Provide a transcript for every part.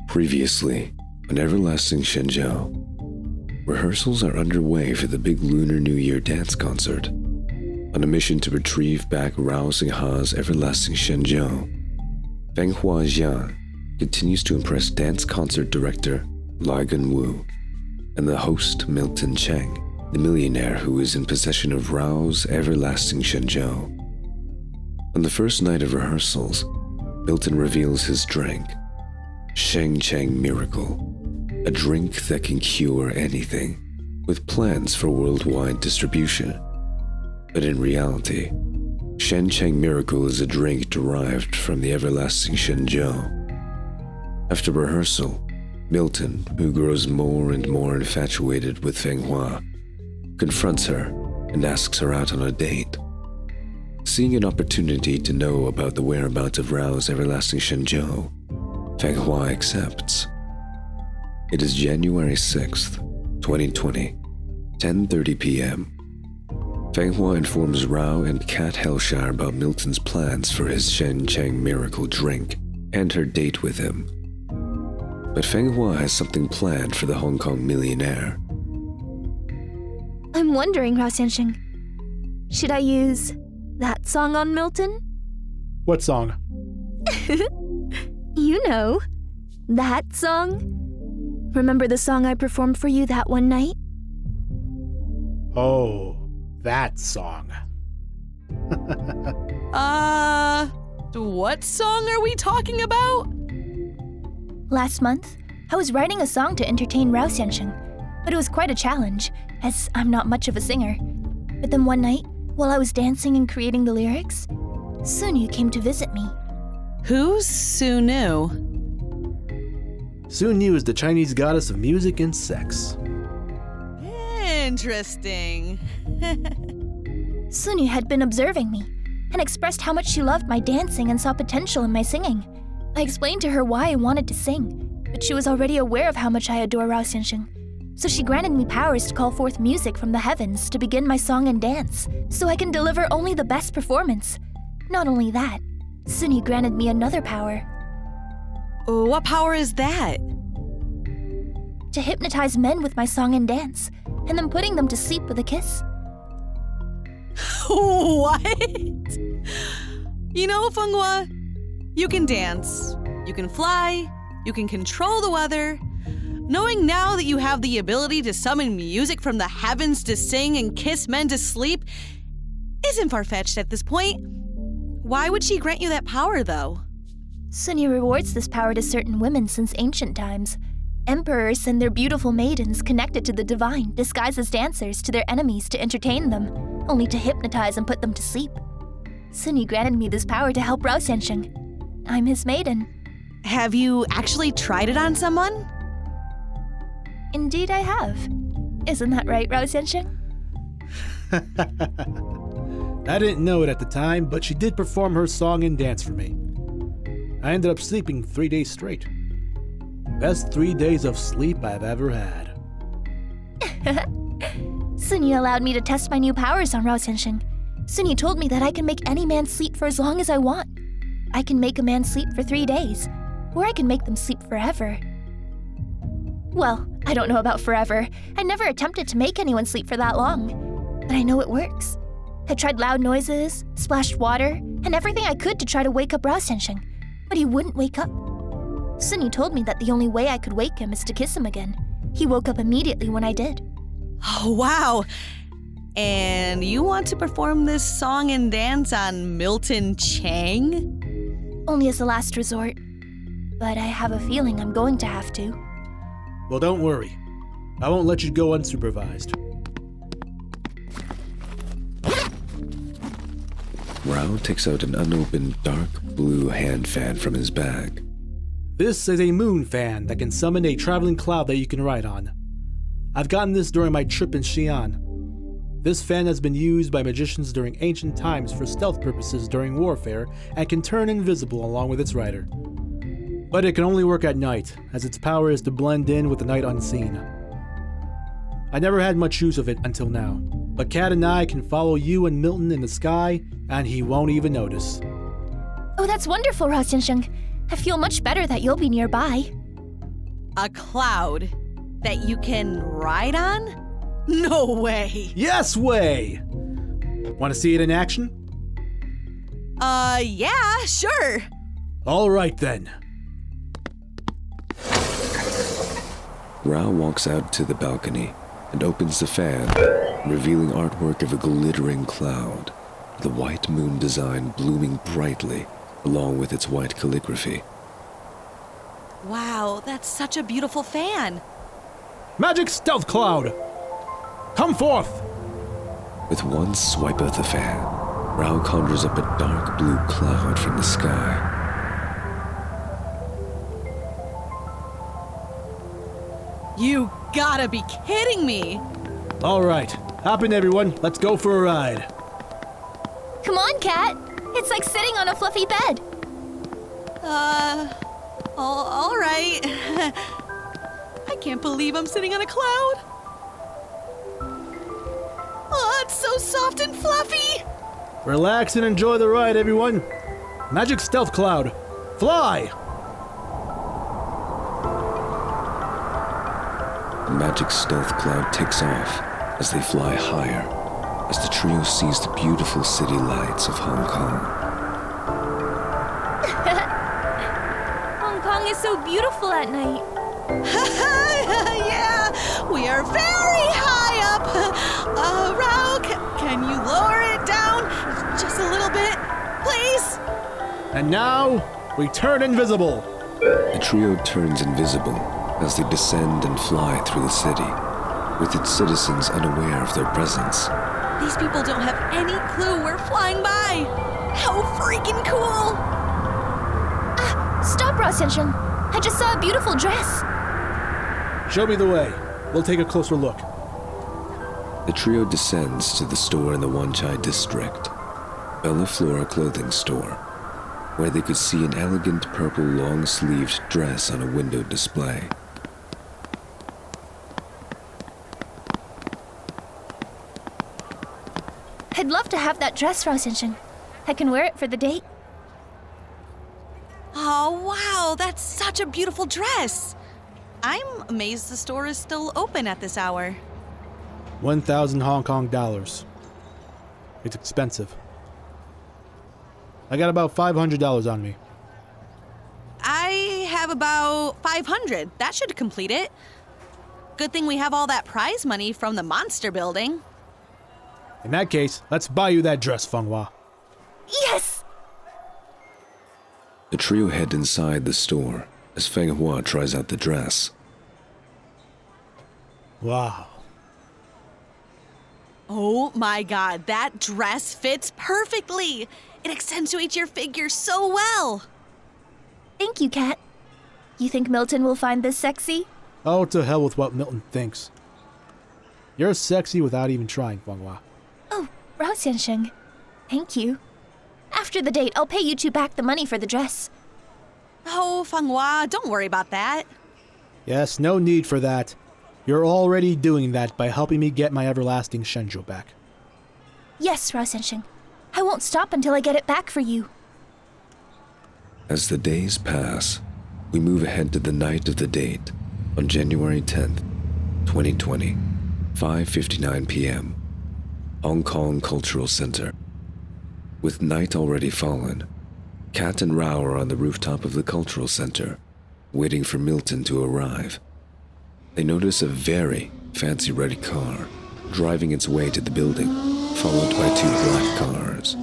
Previously, on Everlasting Shenzhou, rehearsals are underway for the big Lunar New Year dance concert. On a mission to retrieve back Rao Singha's Everlasting Shenzhou, Fenghua Jian continues to impress dance concert director Lai Gun-woo and the host Milton Cheng, the millionaire who is in possession of Rao's Everlasting Shenzhou. On the first night of rehearsals, Milton reveals his drink, Sheng Cheng Miracle, a drink that can cure anything, with plans for worldwide distribution. But in reality, Sheng Cheng Miracle is a drink derived from the Everlasting Shenzhou. After rehearsal, Milton, who grows more and more infatuated with Fenghua, confronts her and asks her out on a date. Seeing an opportunity to know about the whereabouts of Rao's Everlasting Shenzhou, Fenghua accepts. It is January 6th, 2020, 10:30 p.m. Fenghua informs Rao and Kat Hellshire about Milton's plans for his Sheng Cheng Miracle drink and her date with him. But Fenghua has something planned for the Hong Kong millionaire. I'm wondering, Rao Xianxing, should I use that song on Milton? What song? You know, that song. Remember the song I performed for you that one night? Oh, that song. What song are we talking about? Last month, I was writing a song to entertain Rao Xianxing, but it was quite a challenge, as I'm not much of a singer. But then one night, while I was dancing and creating the lyrics, Sunyu came to visit me. Who's Sunu? Sunyu is the Chinese goddess of music and sex. Interesting. Sunyu had been observing me and expressed how much she loved my dancing and saw potential in my singing. I explained to her why I wanted to sing, but she was already aware of how much I adore Rao Xianxing. So she granted me powers to call forth music from the heavens to begin my song and dance, so I can deliver only the best performance. Not only that, Sunyu granted me another power. What power is that? To hypnotize men with my song and dance, and then putting them to sleep with a kiss. What? You know, Fenghua, you can dance, you can fly, you can control the weather. Knowing now that you have the ability to summon music from the heavens to sing and kiss men to sleep isn't far-fetched at this point. Why would she grant you that power, though? Sunyu rewards this power to certain women since ancient times. Emperors send their beautiful maidens connected to the divine, disguised as dancers, to their enemies to entertain them, only to hypnotize and put them to sleep. Sunyu granted me this power to help Rao Xianxing. I'm his maiden. Have you actually tried it on someone? Indeed I have. Isn't that right, Rao Xianxing? I didn't know it at the time, but she did perform her song and dance for me. I ended up sleeping 3 days straight. Best 3 days of sleep I've ever had. Sunyu allowed me to test my new powers on Rao Xianxing. Sunyu told me that I can make any man sleep for as long as I want. I can make a man sleep for 3 days, or I can make them sleep forever. Well, I don't know about forever. I never attempted to make anyone sleep for that long. But I know it works. I tried loud noises, splashed water, and everything I could to try to wake up Rao Xianxing, but he wouldn't wake up. Sunyu told me that the only way I could wake him is to kiss him again. He woke up immediately when I did. Oh, wow. And you want to perform this song and dance on Milton Cheng? Only as a last resort. But I have a feeling I'm going to have to. Well, don't worry. I won't let you go unsupervised. Rao takes out an unopened dark blue hand fan from his bag. This is a moon fan that can summon a traveling cloud that you can ride on. I've gotten this during my trip in Xi'an. This fan has been used by magicians during ancient times for stealth purposes during warfare and can turn invisible along with its rider. But it can only work at night, as its power is to blend in with the night unseen. I never had much use of it until now, but Kat and I can follow you and Milton in the sky, and he won't even notice. Oh, that's wonderful, Rao Xianxing. I feel much better that you'll be nearby. A cloud that you can ride on? No way. Yes way! Want to see it in action? Yeah, sure. All right then. Rao walks out to the balcony and opens the fan, revealing artwork of a glittering cloud, the white moon design blooming brightly along with its white calligraphy. Wow, that's such a beautiful fan. Magic Stealth Cloud! Come forth! With one swipe of the fan, Rao conjures up a dark blue cloud from the sky. You gotta be kidding me. All right, hop in everyone, let's go for a ride. Come on, Cat. It's like sitting on a fluffy bed. All right. I can't believe I'm sitting on a cloud. Oh, it's so soft and fluffy. Relax and enjoy the ride, everyone. Magic Stealth Cloud, fly! The magic stealth cloud takes off as they fly higher, as the trio sees the beautiful city lights of Hong Kong. Hong Kong is so beautiful at night. Yeah, we are very high up. Rao, can you lower it down just a little bit, please? And now, we turn invisible. The trio turns invisible as they descend and fly through the city, with its citizens unaware of their presence. These people don't have any clue we're flying by. How freaking cool! Stop, Rao Xiansheng. I just saw a beautiful dress. Show me the way. We'll take a closer look. The trio descends to the store in the Wan Chai district, Bella Flora clothing store, where they could see an elegant purple long-sleeved dress on a window display. I'd love to have that dress, Rao Xiansheng. I can wear it for the date. Oh, wow, that's such a beautiful dress. I'm amazed the store is still open at this hour. 1,000 Hong Kong dollars. It's expensive. I got about $500 on me. I have about 500. That should complete it. Good thing we have all that prize money from the monster building. In that case, let's buy you that dress, Feng Hua. Yes! The trio head inside the store as Feng Hua tries out the dress. Wow. Oh my god, that dress fits perfectly. It accentuates your figure so well. Thank you, Cat. You think Milton will find this sexy? Oh, to hell with what Milton thinks. You're sexy without even trying, Feng Hua. Oh, Rao Xiansheng. Thank you. After the date, I'll pay you two back the money for the dress. Oh, Feng Hua, don't worry about that. Yes, no need for that. You're already doing that by helping me get my everlasting Shenzhou back. Yes, Rao Xiansheng. I won't stop until I get it back for you. As the days pass, we move ahead to the night of the date on January 10th, 2020, 5:59 p.m., Hong Kong Cultural Center. With night already fallen, Kat and Rao are on the rooftop of the Cultural Center, waiting for Milton to arrive. They notice a very fancy red car driving its way to the building, followed by two black cars.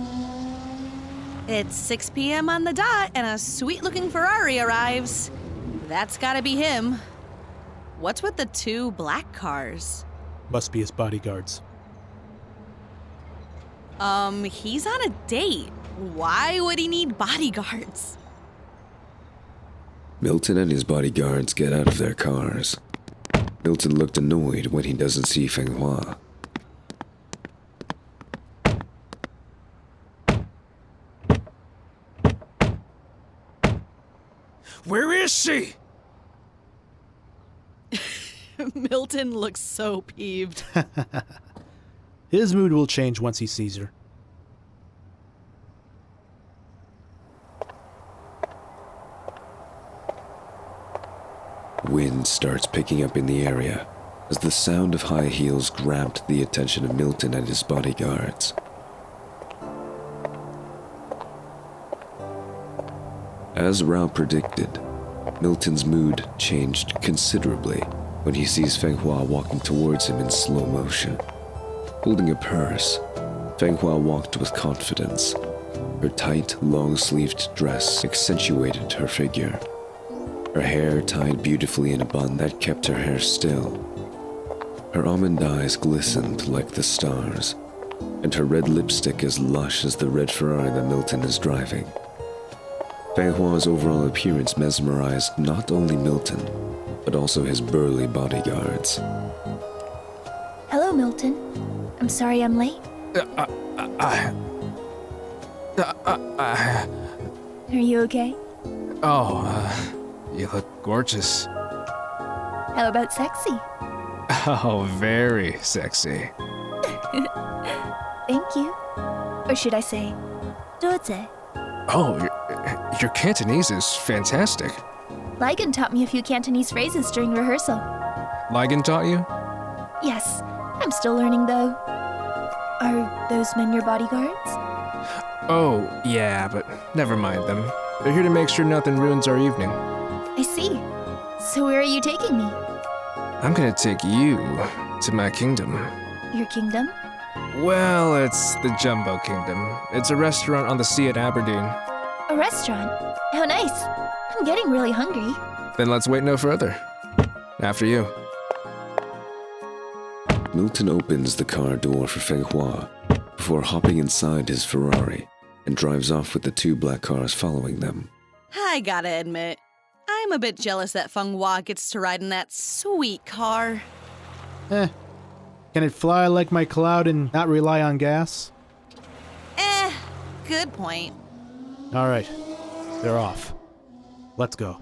It's 6 p.m. on the dot and a sweet-looking Ferrari arrives. That's gotta be him. What's with the two black cars? Must be his bodyguards. He's on a date. Why would he need bodyguards? Milton and his bodyguards get out of their cars. Milton looked annoyed when he doesn't see Feng Hua. Where is she? Milton looks so peeved. His mood will change once he sees her. wind starts picking up in the area as the sound of high heels grabbed the attention of Milton and his bodyguards. As Rao predicted, Milton's mood changed considerably when he sees Feng Hua walking towards him in slow motion. Holding a purse, Feng Hua walked with confidence. Her tight, long-sleeved dress accentuated her figure. Her hair tied beautifully in a bun that kept her hair still. Her almond eyes glistened like the stars, and her red lipstick as lush as the red Ferrari that Milton is driving. Feng Hua's overall appearance mesmerized not only Milton, but also his burly bodyguards. Hello, Milton. I'm sorry I'm late. Are you okay? You look gorgeous. How about sexy? Oh, very sexy. Thank you. Or should I say, 多谢. Oh, your Cantonese is fantastic. Ligon taught me a few Cantonese phrases during rehearsal. Ligon taught you? Yes, I'm still learning though. Are those men your bodyguards? Oh, yeah, but never mind them. They're here to make sure nothing ruins our evening. I see. So where are you taking me? I'm gonna take you to my kingdom. Your kingdom? Well, it's the Jumbo Kingdom. It's a restaurant on the sea at Aberdeen. A restaurant? How nice. I'm getting really hungry. Then let's wait no further. After you. Milton opens the car door for Feng Hua before hopping inside his Ferrari and drives off with the two black cars following them. I gotta admit, I'm a bit jealous that Feng Hua gets to ride in that sweet car. Can it fly like my cloud and not rely on gas? Good point. All right, they're off. Let's go.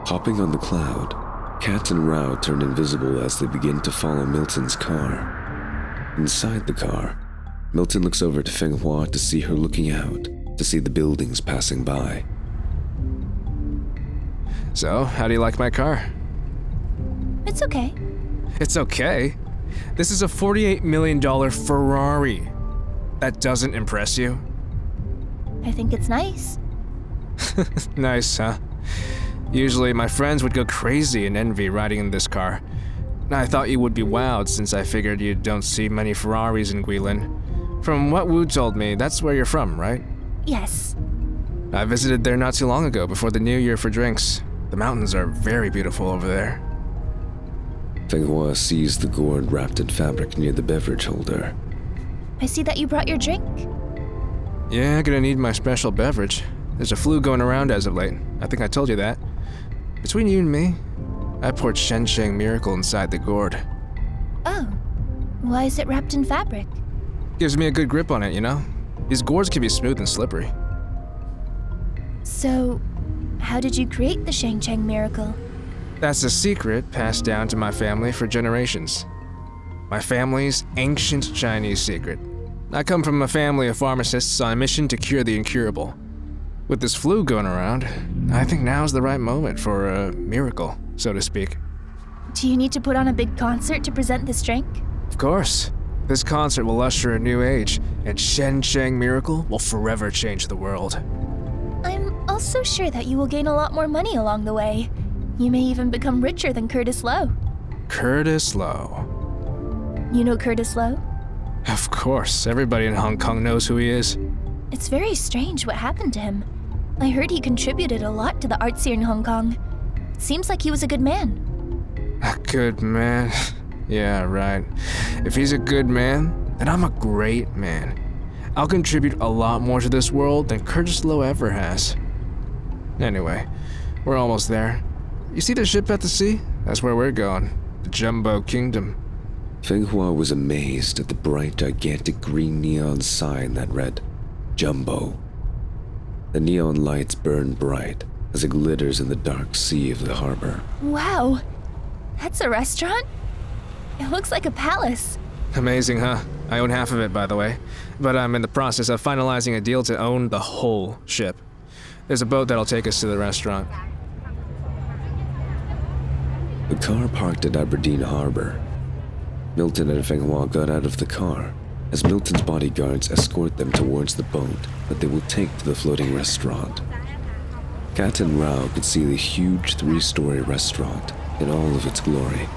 Hopping on the cloud, Kat and Rao turn invisible as they begin to follow Milton's car. Inside the car, Milton looks over to Feng Hua to see her looking out, to see the buildings passing by. So, how do you like my car? It's okay. It's okay. This is a $48 million Ferrari. That doesn't impress you? I think it's nice. Nice, huh? Usually my friends would go crazy in envy riding in this car. I thought you would be wowed since I figured you don't see many Ferraris in Guilin. From what Wu told me, that's where you're from, right? Yes. I visited there not too long ago before the New Year for drinks. The mountains are very beautiful over there. Feng Hua sees the gourd wrapped in fabric near the beverage holder. I see that you brought your drink. Yeah, gonna need my special beverage. There's a flu going around as of late. I think I told you that. Between you and me, I poured Shensheng Miracle inside the gourd. Oh. Why is it wrapped in fabric? Gives me a good grip on it, you know? These gourds can be smooth and slippery. So, how did you create the Shengcheng miracle? That's a secret passed down to my family for generations. My family's ancient Chinese secret. I come from a family of pharmacists on a mission to cure the incurable. With this flu going around, I think now's the right moment for a miracle, so to speak. Do you need to put on a big concert to present this drink? Of course. This concert will usher a new age, and Shensheng Miracle will forever change the world. I'm also sure that you will gain a lot more money along the way. You may even become richer than Curtis Lowe. Curtis Lowe. You know Curtis Lowe? Of course, everybody in Hong Kong knows who he is. It's very strange what happened to him. I heard he contributed a lot to the arts here in Hong Kong. It seems like he was a good man. A good man? Yeah, right. If he's a good man, then I'm a great man. I'll contribute a lot more to this world than Curtis Lowe ever has. Anyway, we're almost there. You see the ship at the sea? That's where we're going. The Jumbo Kingdom. Feng Hua was amazed at the bright, gigantic green neon sign that read, Jumbo. The neon lights burn bright as it glitters in the dark sea of the harbor. Wow! That's a restaurant? It looks like a palace. Amazing, huh? I own half of it, by the way. But I'm in the process of finalizing a deal to own the whole ship. There's a boat that'll take us to the restaurant. The car parked at Aberdeen Harbor. Milton and Feng Hua got out of the car as Milton's bodyguards escort them towards the boat that they will take to the floating restaurant. Kat and Rao could see the huge 3-story restaurant in all of its glory.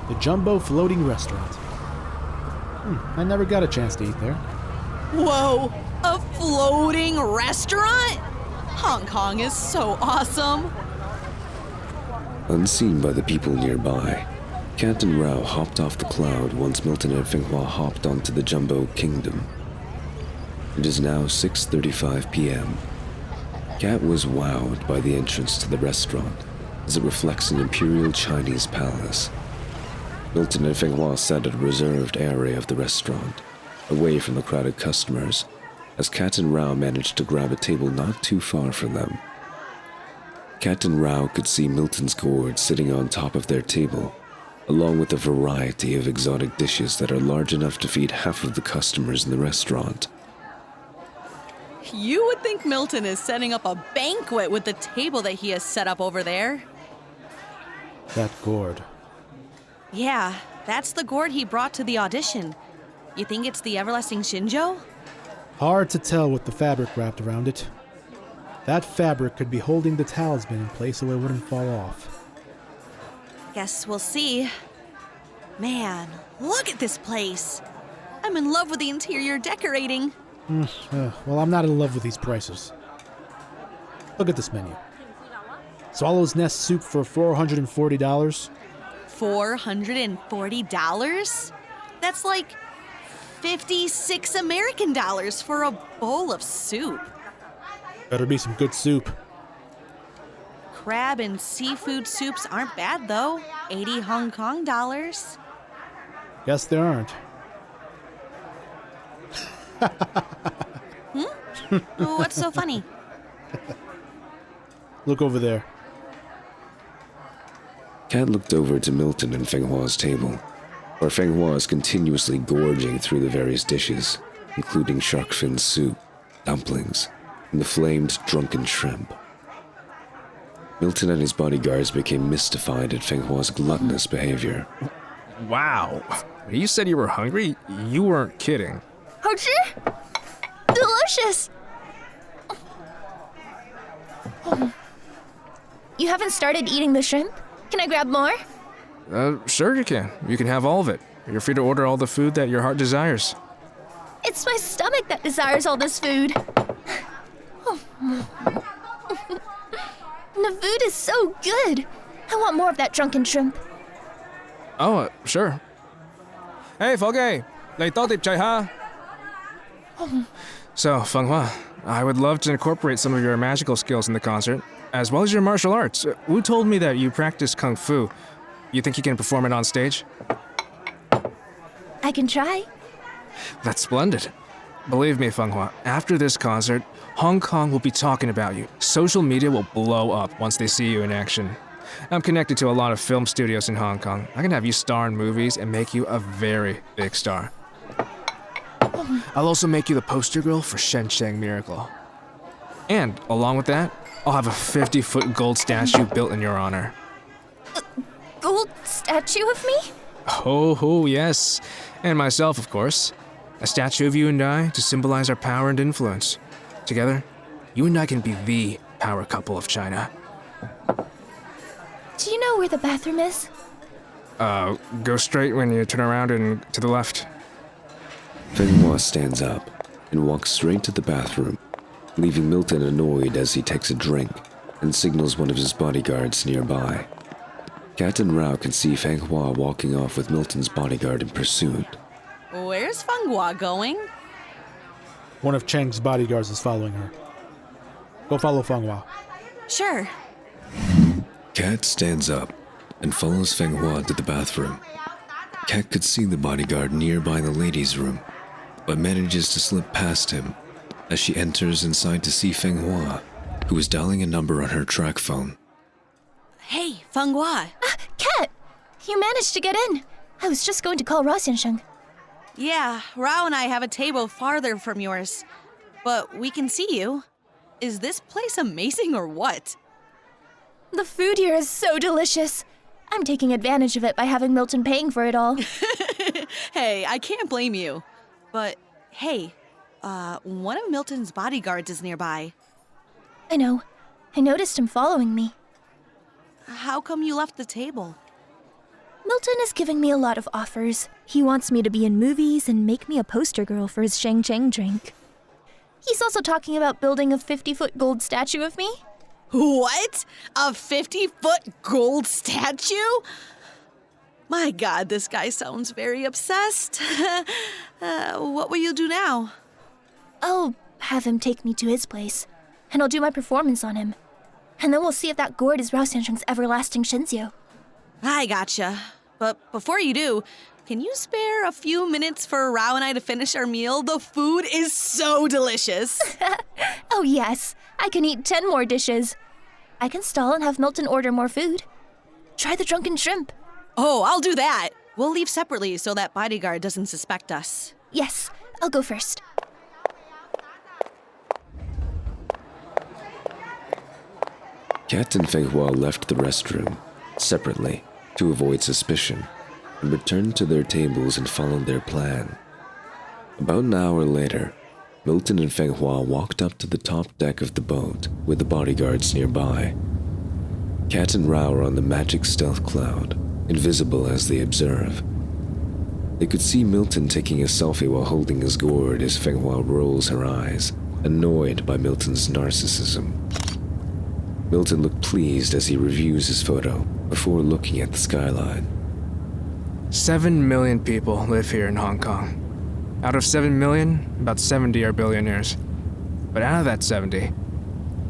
The Jumbo Floating Restaurant. I never got a chance to eat there. Whoa, a floating restaurant? Hong Kong is so awesome. Unseen by the people nearby, Kat and Rao hopped off the cloud once Milton and Feng Hua hopped onto the Jumbo Kingdom. It is now 6:35 p.m. Kat was wowed by the entrance to the restaurant, as it reflects an imperial Chinese palace. Milton and Feng Hua sat at a reserved area of the restaurant, away from the crowded customers, as Kat and Rao managed to grab a table not too far from them. Kat and Rao could see Milton's gourd sitting on top of their table, along with a variety of exotic dishes that are large enough to feed half of the customers in the restaurant. You would think Milton is setting up a banquet with the table that he has set up over there. That gourd. Yeah, that's the gourd he brought to the audition. You think it's the everlasting Shinjo? Hard to tell with the fabric wrapped around it. That fabric could be holding the talisman in place so it wouldn't fall off. Guess we'll see. Man, look at this place. I'm in love with the interior decorating. Well, I'm not in love with these prices. Look at this menu. Swallow's Nest soup for $440. $440? That's like 56 American dollars for a bowl of soup. Better be some good soup. Crab and seafood soups aren't bad though. 80 Hong Kong dollars. Guess there aren't. What's so funny? Look over there. Kat looked over to Milton and Feng Hua's table, where Feng Hua is continuously gorging through the various dishes, including shark fin soup, dumplings, and the flamed drunken shrimp. Milton and his bodyguards became mystified at Feng Hua's gluttonous behavior. Wow. When you said you were hungry, you weren't kidding. 好吃 Delicious! You haven't started eating the shrimp? Can I grab more? Sure you can. You can have all of it. You're free to order all the food that your heart desires. It's my stomach that desires all this food. The food is so good. I want more of that drunken shrimp. Oh, sure. Hey, Foggy! 嚟多碟仔蝦. So, Feng Hua, I would love to incorporate some of your magical skills in the concert, as well as your martial arts. Wu told me that you practice kung fu. You think you can perform it on stage? I can try. That's splendid. Believe me, Feng Hua, after this concert, Hong Kong will be talking about you. Social media will blow up once they see you in action. I'm connected to a lot of film studios in Hong Kong. I can have you star in movies and make you a very big star. I'll also make you the poster girl for Shen Sheng Miracle. And, along with that, I'll have a 50-foot gold statue built in your honor. Gold statue of me? Oh, yes. And myself, of course. A statue of you and I to symbolize our power and influence. Together, you and I can be the power couple of China. Do you know where the bathroom is? Go straight when you turn around and to the left. Feng Hua stands up and walks straight to the bathroom, leaving Milton annoyed as he takes a drink and signals one of his bodyguards nearby. Kat and Rao can see Feng Hua walking off with Milton's bodyguard in pursuit. Where's Feng Hua going? One of Cheng's bodyguards is following her. Go follow Feng Hua. Sure. Kat stands up and follows Feng Hua to the bathroom. Kat could see the bodyguard nearby the ladies' room, but manages to slip past him as she enters inside to see Feng Hua, who is dialing a number on her track phone. Hey, Feng Hua. Kat! You managed to get in. I was just going to call Rao Xiansheng. Yeah, Rao and I have a table farther from yours, but we can see you. Is this place amazing or what? The food here is so delicious. I'm taking advantage of it by having Milton paying for it all. Hey, I can't blame you. But hey, one of Milton's bodyguards is nearby. I know. I noticed him following me. How come you left the table? Milton is giving me a lot of offers. He wants me to be in movies and make me a poster girl for his Shang Chang drink. He's also talking about building a 50-foot gold statue of me. What? A 50-foot gold statue? My God, this guy sounds very obsessed. What will you do now? I'll have him take me to his place, and I'll do my performance on him. And then we'll see if that gourd is Rao Sansheng's everlasting Shinzyo. I gotcha. But before you do, can you spare a few minutes for Rao and I to finish our meal? The food is so delicious. Oh yes, I can eat 10 more dishes. I can stall and have Milton order more food. Try the drunken shrimp. Oh, I'll do that. We'll leave separately so that bodyguard doesn't suspect us. Yes, I'll go first. Kat and Feng Hua left the restroom separately to avoid suspicion and returned to their tables and followed their plan. About an hour later, Milton and Feng Hua walked up to the top deck of the boat with the bodyguards nearby. Kat and Rao are on the magic stealth cloud, invisible as they observe. They could see Milton taking a selfie while holding his gourd as Feng Hua rolls her eyes, annoyed by Milton's narcissism. Milton looked pleased as he reviews his photo before looking at the skyline. 7 million people live here in Hong Kong. Out of 7 million, about 70 are billionaires. But out of that 70,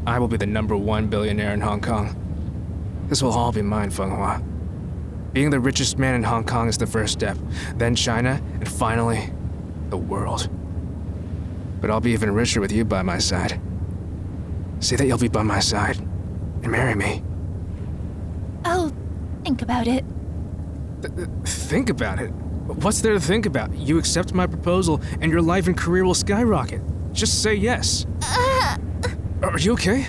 I will be the #1 billionaire in Hong Kong. This will all be mine, Feng Hua. Being the richest man in Hong Kong is the first step, then China, and finally, the world. But I'll be even richer with you by my side. Say that you'll be by my side, and marry me. I'll think about it. Think about it? What's there to think about? You accept my proposal, and your life and career will skyrocket. Just say yes. Are you okay?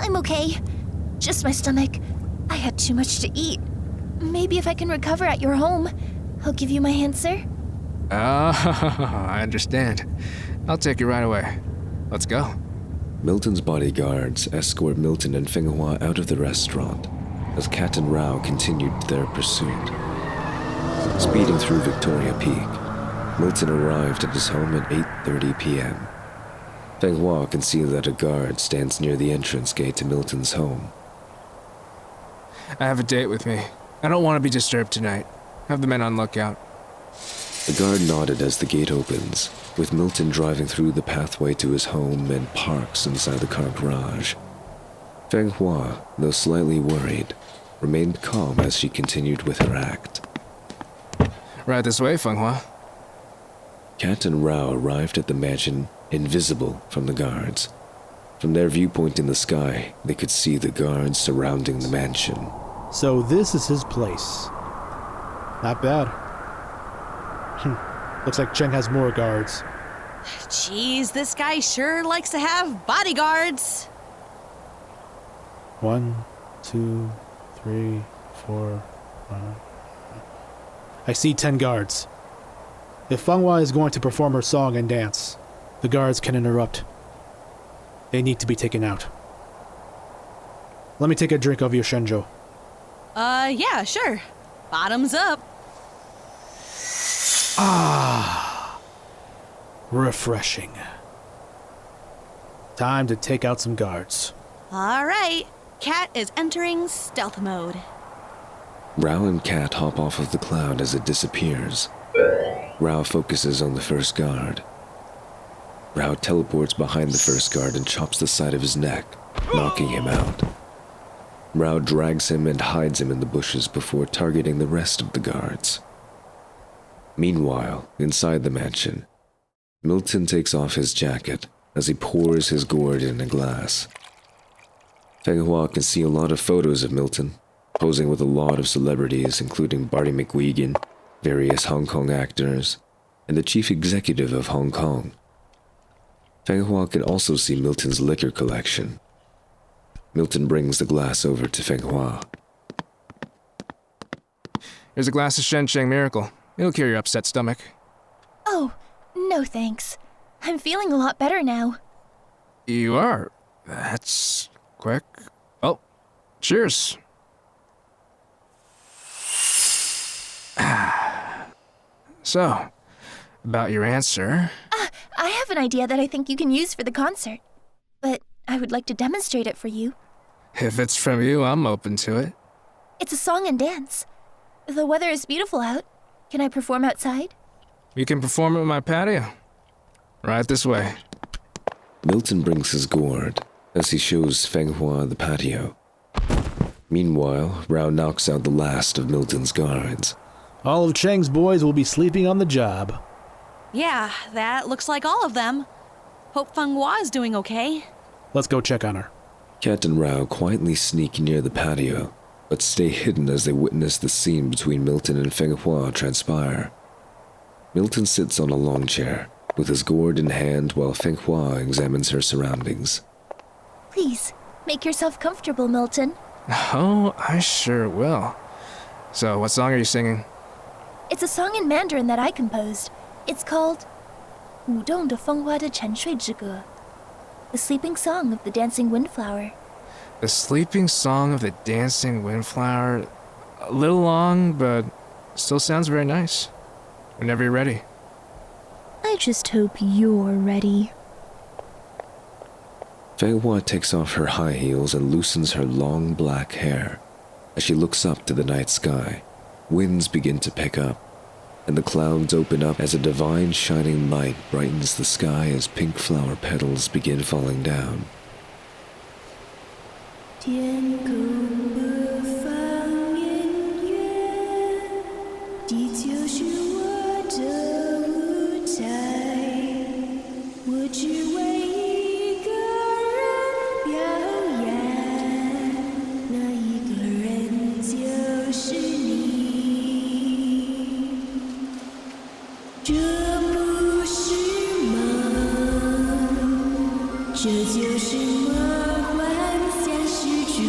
I'm okay. Just my stomach. I had too much to eat. Maybe if I can recover at your home, I'll give you my hand, sir. I understand. I'll take you right away. Let's go. Milton's bodyguards escort Milton and Feng Hua out of the restaurant as Kat and Rao continued their pursuit. Speeding through Victoria Peak, Milton arrived at his home at 8:30 p.m. Feng Hua can see that a guard stands near the entrance gate to Milton's home. I have a date with me. I don't want to be disturbed tonight. Have the men on lookout. The guard nodded as the gate opens, with Milton driving through the pathway to his home and parks inside the car garage. Feng Hua, though slightly worried, remained calm as she continued with her act. Right this way, Feng Hua. Kat and Rao arrived at the mansion, invisible from the guards. From their viewpoint in the sky, they could see the guards surrounding the mansion. So this is his place. Not bad. Looks like Cheng has more guards. Jeez, this guy sure likes to have bodyguards. 1, 2, 3, 4, 5. I see 10 guards. If Feng Hua is going to perform her song and dance, the guards can interrupt. They need to be taken out. Let me take a drink of your Shenzhou. Yeah, sure. Bottoms up. Refreshing. Time to take out some guards. All right. Kat is entering stealth mode. Rao and Kat hop off of the cloud as it disappears. Rao focuses on the first guard. Rao teleports behind the first guard and chops the side of his neck, knocking him out. Rao drags him and hides him in the bushes before targeting the rest of the guards. Meanwhile, inside the mansion, Milton takes off his jacket as he pours his gourd in a glass. Feng Hua can see a lot of photos of Milton, posing with a lot of celebrities including Barty McGuigan, various Hong Kong actors, and the chief executive of Hong Kong. Feng Hua can also see Milton's liquor collection. Milton brings the glass over to Feng Hua, Here's a glass of Shencheng Miracle. It'll cure your upset stomach. Oh, no thanks. I'm feeling a lot better now. You are? That's quick. Oh, cheers. So, about your answer. I have an idea that I think you can use for the concert. But I would like to demonstrate it for you. If it's from you, I'm open to it. It's a song and dance. The weather is beautiful out. Can I perform outside? You can perform it in my patio. Right this way. Milton brings his gourd as he shows Fenghua the patio. Meanwhile, Rao knocks out the last of Milton's guards. All of Cheng's boys will be sleeping on the job. Yeah, that looks like all of them. Hope Fenghua is doing okay. Let's go check on her. Cat and Rao quietly sneak near the patio, but stay hidden as they witness the scene between Milton and Fenghua transpire. Milton sits on a lawn chair, with his gourd in hand while Fenghua examines her surroundings. Please, make yourself comfortable, Milton. Oh, I sure will. So, what song are you singing? It's a song in Mandarin that I composed. It's called 舞动的风花的沉睡之歌, the sleeping song of the dancing windflower. The Sleeping Song of the Dancing Windflower. A little long, but still sounds very nice. Whenever you're ready. I just hope you're ready. Fenghua takes off her high heels and loosens her long black hair. As she looks up to the night sky, winds begin to pick up, and the clouds open up as a divine shining light brightens the sky as pink flower petals begin falling down. 天空的放眼远，地球是我的舞台，我只为一个人表演，那一个人就是你。这不是梦，这就是梦幻现实主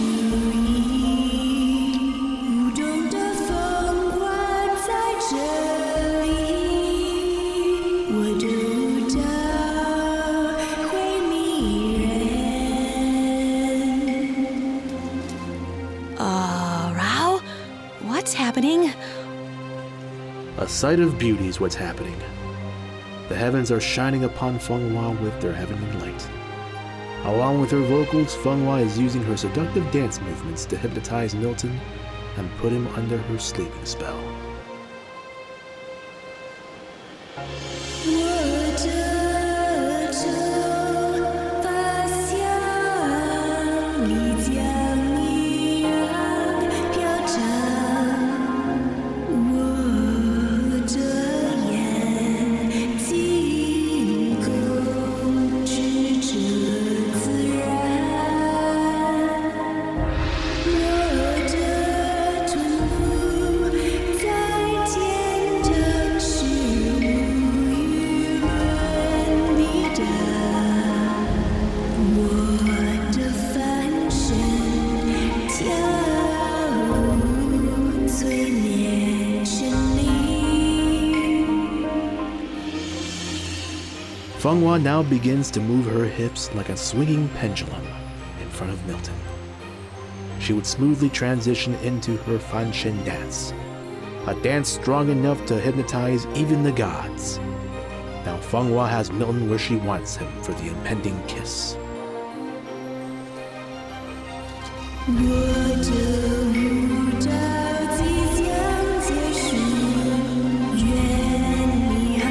义。舞动的风花在这里，我的舞蹈会迷人。Rao? What's happening? A sight of beauty is what's happening. The heavens are shining upon Fenghua with their heavenly light. Along with her vocals, Fenghua is using her seductive dance movements to hypnotize Milton and put him under her sleeping spell. 我这头发香丽江一样飘长，我这眼睛控制着自然，我这臀部在天堂是无与伦比的，我的翻身跳舞催眠神灵。 Fenghua now begins to move her hips like a swinging pendulum in front of Milton. She would smoothly transition into her Fanshen dance, a dance strong enough to hypnotize even the gods. Now Fenghua has Milton where she wants him for the impending kiss. 我的舞蹈即将结束，愿你好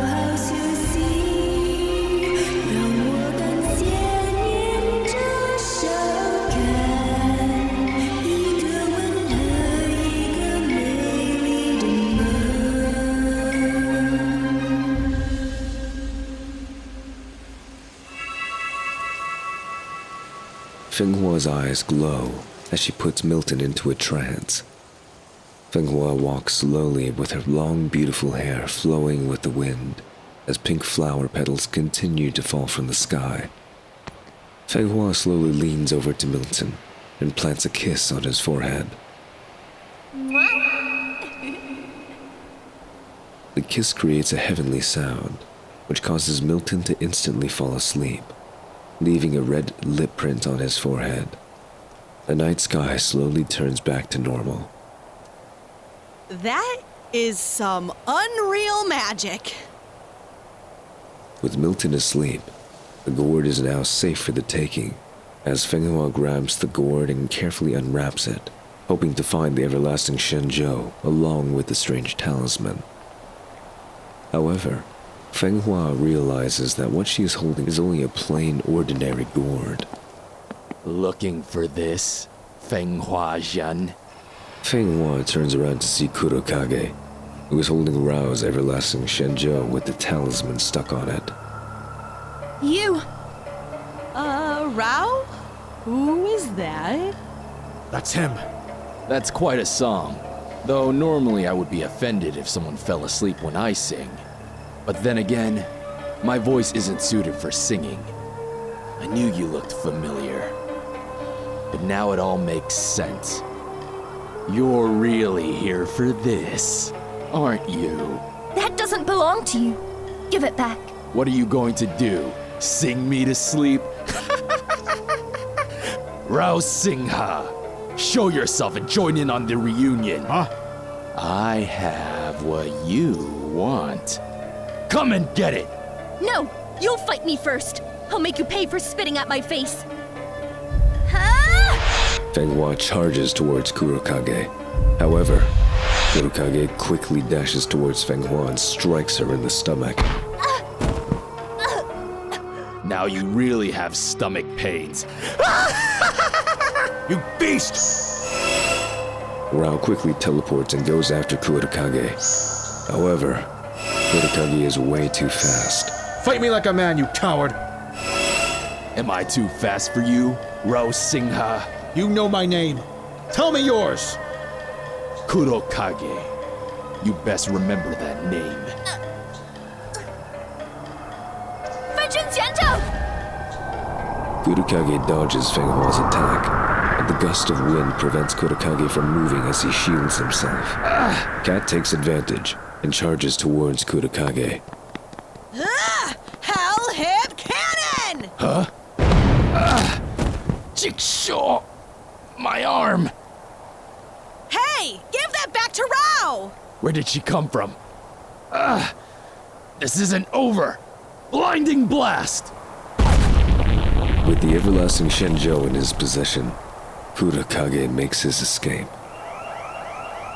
好休息，让我感谢您这收看，一个吻和一个美丽的梦。 Fenghua's eyes glow as she puts Milton into a trance. Fenghua walks slowly with her long, beautiful hair flowing with the wind as pink flower petals continue to fall from the sky. Fenghua slowly leans over to Milton and plants a kiss on his forehead. The kiss creates a heavenly sound, which causes Milton to instantly fall asleep, leaving a red lip print on his forehead. The night sky slowly turns back to normal. That is some unreal magic. With Milton asleep, the gourd is now safe for the taking, as Fenghua grabs the gourd and carefully unwraps it, hoping to find the everlasting Shenzhou along with the strange talisman. However, Fenghua realizes that what she is holding is only a plain, ordinary gourd. Looking for this, Fenghua Zhen? Fenghua turns around to see Kurokage, who is holding Rao's everlasting Shenzhou with the talisman stuck on it. You! Rao? Who is that? That's him. That's quite a song. Though normally I would be offended if someone fell asleep when I sing. But then again, my voice isn't suited for singing. I knew you looked familiar. But now it all makes sense. You're really here for this, aren't you? That doesn't belong to you. Give it back. What are you going to do? Sing me to sleep? Rao Singha, show yourself and join in on the reunion. Huh? I have what you want. Come and get it! No! You'll fight me first! I'll make you pay for spitting at my face! Ah! Fenghua charges towards Kurokage. However, Kurokage quickly dashes towards Fenghua and strikes her in the stomach. Now you really have stomach pains. You beast! Rao quickly teleports and goes after Kurokage. However, Kurokage is way too fast. Fight me like a man, you coward! Am I too fast for you, Rao Singha? You know my name. Tell me yours! Kurokage. You best remember that name. Kurokage dodges Fenghua's attack, but the gust of wind prevents Kurokage from moving as he shields himself. Cat takes advantage and charges towards Kurokage. Hell hip cannon! Jigsaw! My arm! Hey, give that back to Rao! Where did she come from? This isn't over! Blinding blast! With the everlasting Shenzhou in his possession, Kurokage makes his escape.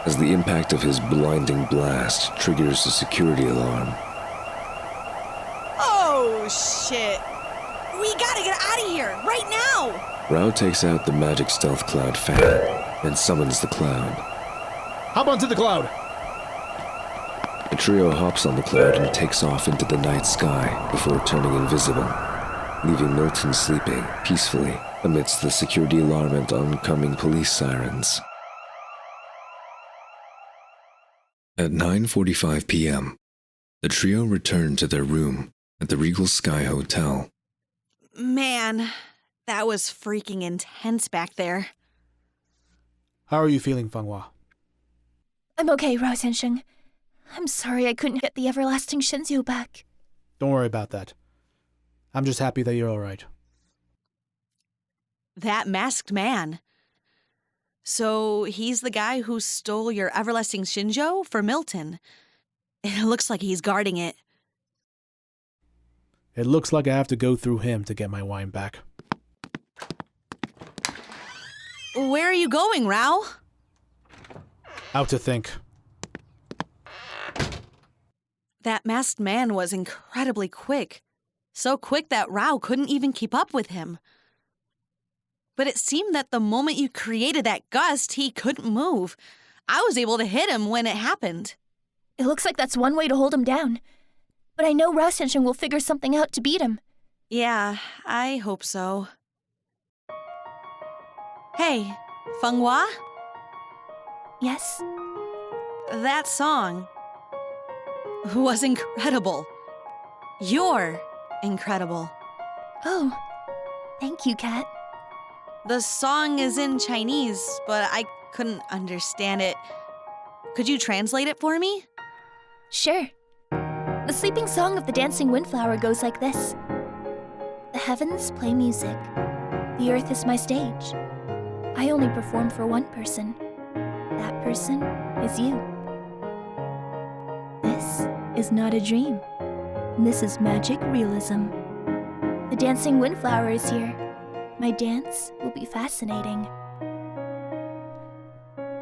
As the impact of his blinding blast triggers the security alarm, Oh, shit. We gotta get out of here, right now! Rao takes out the magic stealth cloud fan and summons the cloud. Hop onto the cloud! The trio hops on the cloud and takes off into the night sky before turning invisible, leaving Milton sleeping peacefully amidst the security alarm and oncoming police sirens. At 9:45 p.m., the trio returned to their room at the Regal Sky Hotel. Man, that was freaking intense back there. How are you feeling, Fenghua? I'm okay, Rao Zhensheng. I'm sorry I couldn't get the everlasting Shenzhou back. Don't worry about that. I'm just happy that you're alright. That masked man. So he's the guy who stole your everlasting Shenzhou for Milton. It looks like he's guarding it. It looks like I have to go through him to get my wine back. Where are you going, Rao? Out to think. That masked man was incredibly quick. So quick that Rao couldn't even keep up with him. But it seemed that the moment you created that gust, he couldn't move. I was able to hit him when it happened. It looks like that's one way to hold him down. But I know Rao Zhensheng will figure something out to beat him. Yeah, I hope so. Hey, Fenghua? Yes? That song was incredible. You're incredible. Oh, thank you, Kat. The song is in Chinese, but I couldn't understand it. Could you translate it for me? Sure. The sleeping song of the dancing windflower goes like this. The heavens play music. The earth is my stage. I only perform for one person. That person is you. This is not a dream. This is magic realism. The dancing windflower is here. My dance will be fascinating.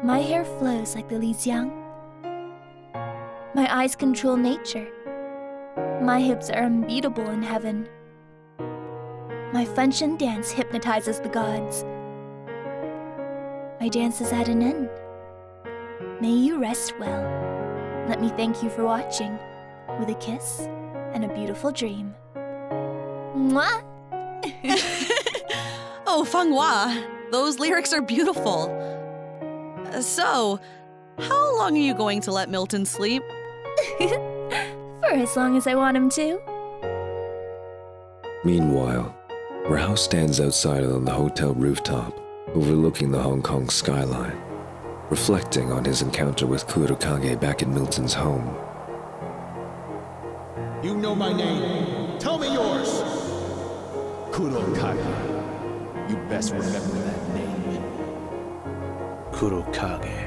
My hair flows like the Lijiang. My eyes control nature. My hips are unbeatable in heaven. My Funshin dance hypnotizes the gods. My dance is at an end. May you rest well. Let me thank you for watching, with a kiss and a beautiful dream. Mwah! Oh, Fanghua, those lyrics are beautiful. So, how long are you going to let Milton sleep? For as long as I want him to. Meanwhile, Rao stands outside on the hotel rooftop, overlooking the Hong Kong skyline, reflecting on his encounter with Kurokage back in Milton's home. You know my name. Tell me yours. Kurokage. You best remember that name. Kurokage.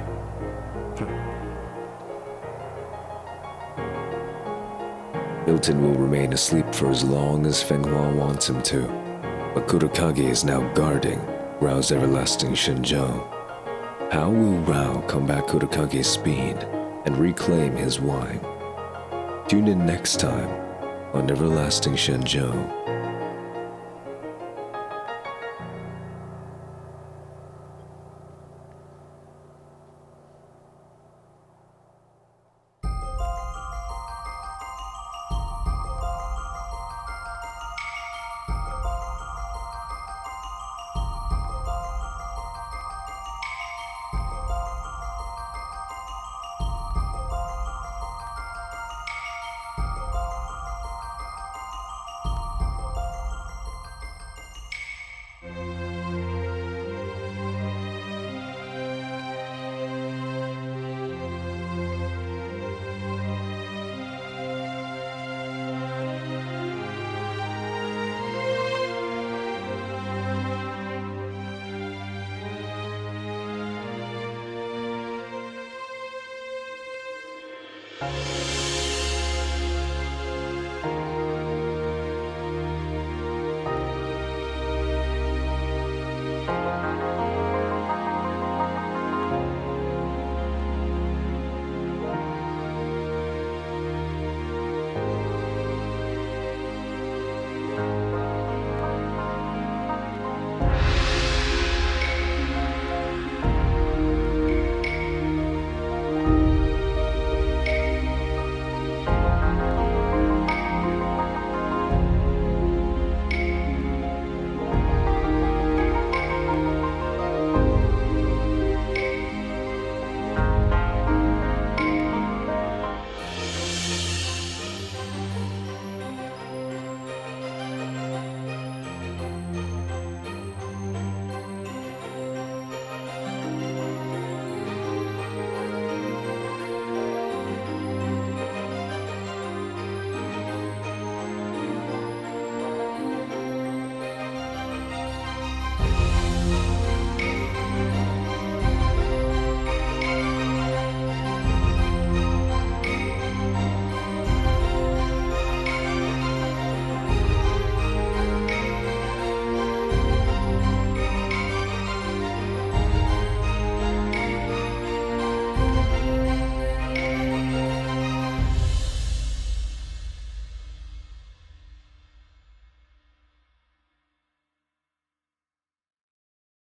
Milton will remain asleep for as long as Fenghua wants him to, but Kurokage is now guarding Rao's everlasting Shenzhou. How will Rao combat Kurokage's speed and reclaim his wine? Tune in next time on Everlasting Shenzhou.